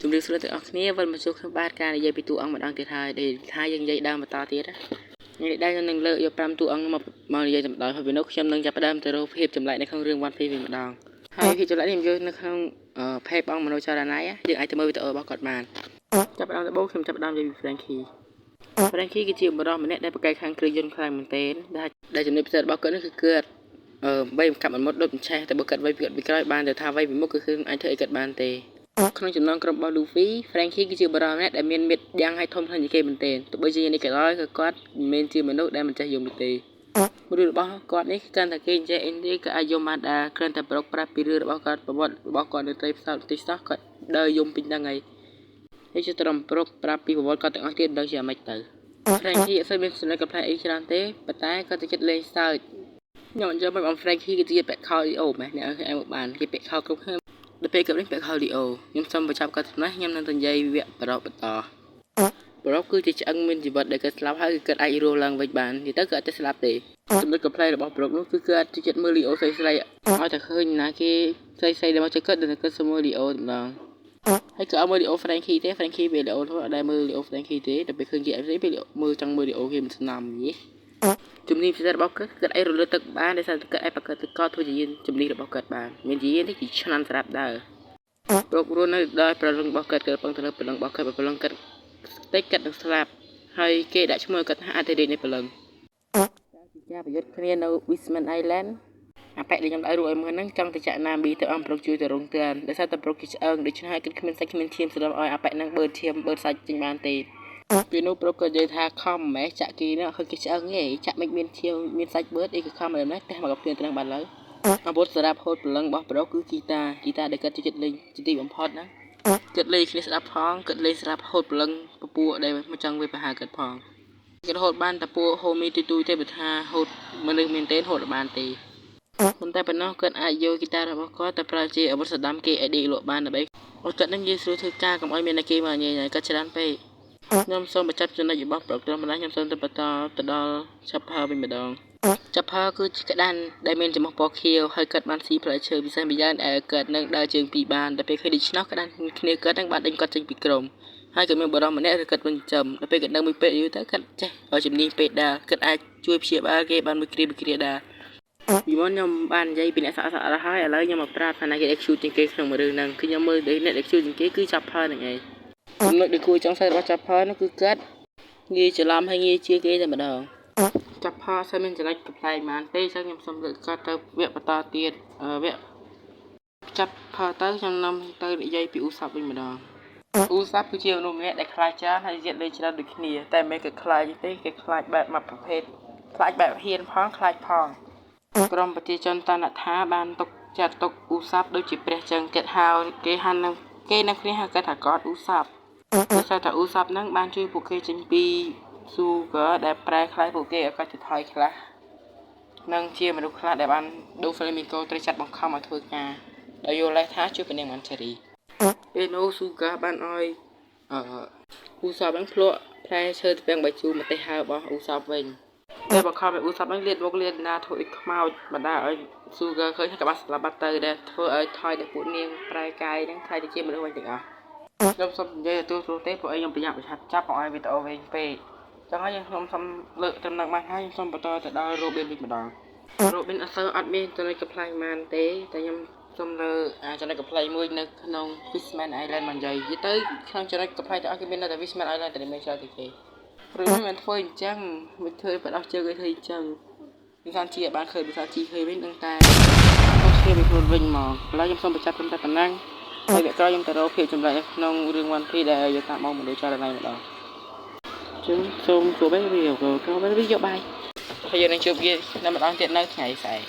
ជំរាបសួរទាំងអស់គ្នាវិលមកជួបខ្ញុំបាទការនិយាយពីតួអង្គម្ដងទៀតហើយដែលថាយើងនិយាយដើមបន្តទៀតណាថ្ងៃនេះដែរខ្ញុំនឹងលើកយក5តួអង្គមកនិយាយតែម្ដងហើយពីនោះខ្ញុំនឹងចាប់ផ្ដើមទៅរកភាពចម្លែកនៅក្នុងរឿង One Piece វិញម្ដងហើយភាពចម្លែកនេះយើងនៅក្នុង page បងមនោចរណៃយើងអាចទៅមើលវីដេអូរបស់គាត់បានចាប់ផ្ដើមដំបូងខ្ញុំចាប់ផ្ដើមនិយាយពី Frankie គឺជាបុរសម្នាក់ដែលប្រកែកខាងគ្រឿងយន្តខ្លាំងមែនទែនដែលចំណុចពិសេសរបស់គាត់នេះគឺគាត់បីកាប់មិនមុតដូចមិនឆេះតែបើគាត់វាយពីក្រោយបានតែថាវាយពីមុខគឺអាចធ្វើអីគាត់បានទេក្នុងចំណងក្រុមរបស់ Luffy Frankie គឺជាបុរសម្នាក់ដែលមានមាឌយ៉ាងឲ្យធំខ្លាំងជាងគេមែនទែនទោះបីជានេះក៏ដោយក៏គាត់មិនមែនជាមនុស្សដែលមិនចេះយំនោះទេរឿងរបស់គាត់នេះគ្រាន់តែគេនិយាយអីទេក៏អាចយំបានដែរគ្រាន់តែប្រុកប្រាប់ពីរឿងរបស់គាត់ប្រវត្តិរបស់គាត់នៅត្រីផ្សោតតិចសោះគាត់ដើរយំពេញហ្នឹងហើយជាត្រឹមប្រុកប្រាប់ពីប្រវត្តិគាត់ទាំងអស់ទៀតដឹងជាមិនទៅ Frankie អត់សូវមានចំណុចកំ pl ែអីច្រើនទេប៉ុន្តែគាត់ទៅចិត្តលេងសើចខ្ញុំអញ្ចឹងមកបង Frankie គឺជាពាក់ខោលីអូម៉ែអ្នកឲ្យមកបានគេពាក់ខោគ្រប់គ្នាដល់ពេលគាត់នេះពាក់ខោលីអូខ្ញុំសូមបញ្ចប់គាត់ណាខ្ញុំនឹងនិយាយវគ្គប្រកបន្តប្រកគឺជាឆ្អឹងមានជីវិតដែលគាត់ស្លាប់ហើយគឺគាត់អាចរស់ឡើងវិញបាននិយាយទៅគាត់អត់ស្លាប់ទេចំណុចកំ pl ែរបស់ប្រកនោះគឺគាត់ទៅចិត្តមើលលីអូស្រីស្រីឲ្យតែឃើញណាគេស្រីស្រីដែលមកជួយគាត់ដល់គាត់សុំមើលលីអូម្ដងហើយក៏អត់មើលលីអូ Frankie ទេ Frankie ពេលលីអូthôiអត់ដែលមើលលីអូ Frankie ទេដល់ពេលឃើញគេអត់ទេពេលមើលចង់មើលលីអូគេមិនស្នំយីជំនាញពិសេសរបស់គាត់អាចរលត់ទឹកបានដោយសារគាត់អាចបង្កើតទឹកកកធ្វើជាយានជំនាញរបស់គាត់បានមានយាននេះគឺឆ្នាំស្រាប់ដែរប្រករួននៅដោយប្រលឹងរបស់គាត់ពឹងទៅលើប្រលឹងរបស់គាត់ប្រលឹងគាត់តិចគាត់នឹងស្លាប់ហើយគេដាក់ឈ្មោះគាត់ថាអធិរាជនៃប្រលឹងការប្រយុទ្ធគ្នានៅ Wisman Island អាប៉ែដែលខ្ញុំដាក់រួចឲ្យមើលហ្នឹងចង់ទៅចាក់ណាមីទៅអំប្រុកជួយទៅរងទានដោយសារតែប្រុកគេឆ្អើងដូច្នេះហើយគាត់គ្មានសាច់គ្មានឈាមសម្រាប់ឲ្យអាប៉ែហ្នឹងបឺតឈាមបឺតសាច់ចេញបានទេពេលនោះប្រុកក៏និយាយថាខំម៉េះចាក់គេហ្នឹងឃើញគេឆ្អឹងទេចាក់មិនមានឈាមមានសាច់បឺតអីក៏ខំមិនដែរតែមកกับគ្នាត្រឹងបានឡើយអាវុធសម្រាប់ហូតព្រលឹងរបស់ប្រុកគឺហ្គីតាដែលគាត់ចិត្តលេងជាទីបំផុតណាគាត់លេងគ្នាស្ដាប់ផងគាត់លេងស្រាប់ហូតព្រលឹងពពួកដែលមកចង់វាប្រហារគាត់ផងគាត់ហូតបានតែពួកហូមីទូទេបើថាហូតមនុស្សមែនទេហូតបានទេប៉ុន្តែប៉ុណ្ណោះគាត់អាចយកហ្គីតារបស់គាត់ទៅប្រើជាអាវុធស្ដាំគេឲ្យដេកលក់បានដើម្បីគាត់នឹងនិយាយស្រួលធ្វើការកុំឲ្យមានតែគេមកញ៉ៃគាត់ច្រើនពេកខ្ញុំសូមបញ្ចប់ចំណុចរបស់ប្រុកត្រឹមប៉ុណ្ណេះខ្ញុំសូមទៅបន្តទៅដល់ Chopper វិញម្ដង Chopper គឺជាក្តានដែលមានចំហពណ៌ខៀវហើយគាត់បានស៊ីផ្លែឈើពិសេសម្យ៉ាងដែលគាត់នឹងដើរជើងពីរបានតែពេលឃើញដូច្នោះក្តានគ្នាគាត់នឹងបានដេញគាត់ចេញពីក្រុមហើយក៏មានបរិសម្នាក់ឬគាត់វិញចំដល់ពេលគាត់នឹងមួយពេទ្យយូរទៅគាត់ចេះឲ្យជំនាញពេទ្យដែរគាត់អាចជួយព្យាបាលគេបានមួយគ្រាដែរពីមុនខ្ញុំបាននិយាយពីអ្នកសាក់អស់ហើយឥឡូវខ្ញុំមកប្រាប់ថាអ្នកគេ execute ជាងគេក្នុងរឿងហ្នឹងគឺខ្ញុំមើលអ្នក execute ជាងគេគឺ Chopper ហ្នឹងឯងចំណុចដែលគួរចង់ស្ដាប់របស់ Chopper នោះគឺគាត់ងាយច្រឡំហើយងាយជាគេតែម្ដង Chopper សិនមានចំណុចកំ pl ែប៉ុន្មានទេអញ្ចឹងខ្ញុំសូមលើកគាត់ទៅវគ្គបន្តទៀតវគ្គ Chopper ទៅខ្ញុំនាំទៅនិយាយពី Usopp វិញម្ដង Usopp គឺជាមនុស្សម្នាក់ដែលខ្លាចច្រើនហើយនិយាយលេងច្រើនដូចគ្នាតែមិនមែនគេខ្លាចទេគេខ្លាចបែបមួយប្រភេទខ្លាចបែបហ៊ានផងខ្លាចផងក្រុមប្រជាជនតនថាបានចាត់ទុក Usopp ដូចជាព្រះចឹងគេហៅគេនឹងគ្នាហៅគាត់ថា God Usopp ដោយសារតែ Usopp ហ្នឹងបានជួយពួកគេចេញពី Sugar ដែលប្រែខ្លះពួកគេឲ្យគាត់ទៅថយខ្លះនិងជាមនុស្សខ្លះដែលបានដូ Flamingo ត្រូវចាត់បង្ខំឲ្យធ្វើការដោយយល់លេសថាជួយពនាង Mancheri ពេលនោះ Sugar បានឲ្យUsopp ហ្នឹងភ្លក់ផ្លែឈើទៅទាំងបាយជូរម្ទេសហើរបស់ Usopp វិញតែបង្ខំឲ្យ Usopp ហ្នឹងលាតមុខលាតណាធ្វើឲ្យខ្មោចបណ្ដាឲ្យ Sugar ឃើញថាក្បាស់ស្លាប់បាត់ទៅដែលធ្វើឲ្យថយតែពួកនាងប្រែកាយហ្នឹងខ្លាចទៅជាមនុស្សវិញទាំងអស់ខ្ញុំសូមនិយាយទទួលស្រួលទេព្រោះអីខ្ញុំប្រញាប់ប្រឆាប់ចាប់មកឲ្យវីដេអូវែងពេកចឹងហើយខ្ញុំសូមលើកត្រឹមនឹងបានហើយខ្ញុំសូមបន្តទៅដល់ Robin វិញម្ដង Robin អត់មានចំណុចកំ pl ែប៉ុន្មានទេតែខ្ញុំសូមលើចំណុចកំ pl ែមួយនៅក្នុង Fishman Island មកនិយាយទៅក្នុងចំណុចកំ pl ែទាំងអស់គឺមានតែ Fishman Island តែមានច្រើនទេគេព្រោះមិនធ្វើអញ្ចឹងមិនធ្វើបដោះជើងឲ្យធ្វើអញ្ចឹងវាថាជាបានឃើញវាថាជីឃើញវិញនឹងតែខុសគ្នាពីខ្លួនវិញមកឥឡូវខ្ញុំសូមបញ្ចប់ត្រឹមតែប៉ុណ្ណឹងហើយវគ្គក្រោយខ្ញុំទៅរកភាពចម្លែកនៅក្នុងរឿង One Piece ដែលយកតាមមកមនុស្សចរណៃម្ដងចឹងសូមជួបវិញវីដេអូក្រោយវិញយកបាយហើយយើងនឹងជួបគ្នានៅម្ដងទៀតនៅថ្ងៃស្អែក